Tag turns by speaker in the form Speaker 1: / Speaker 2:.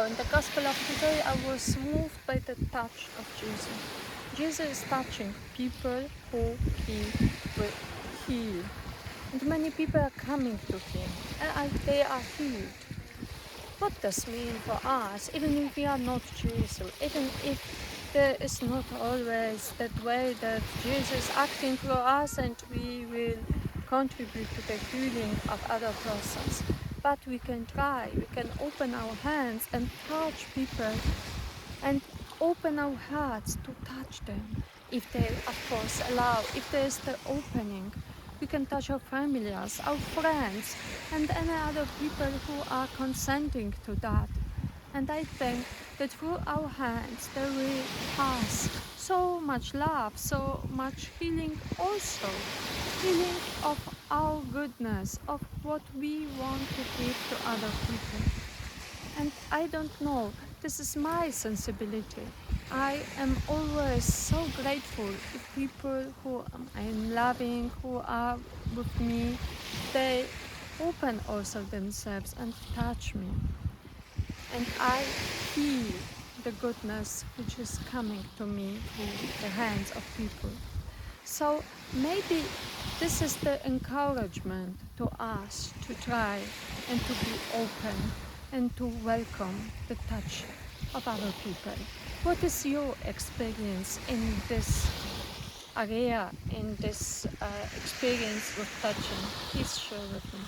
Speaker 1: So in the Gospel of today, I was moved by the touch of Jesus. Jesus is touching people who he will heal. And many people are coming to him and they are healed. What does mean for us, even if we are not Jesus, even if there is not always that way that Jesus is acting for us and we will contribute to the healing of other persons. But we can try, we can open our hands and touch people and open our hearts to touch them. If they, of course, allow, if there is the opening, we can touch our families, our friends, and any other people who are consenting to that. And I think that through our hands there will pass so much love, so much healing also. Healing of our goodness, of what we want to give to other people. And I don't know, this is my sensibility. I am always so grateful if people who I am loving, who are with me, they open also themselves and touch me. And I feel the goodness which is coming to me through the hands of people. So maybe this is the encouragement to us to try and to be open and to welcome the touch of other people. What is your experience in this area, in this experience with touching? Please share with me.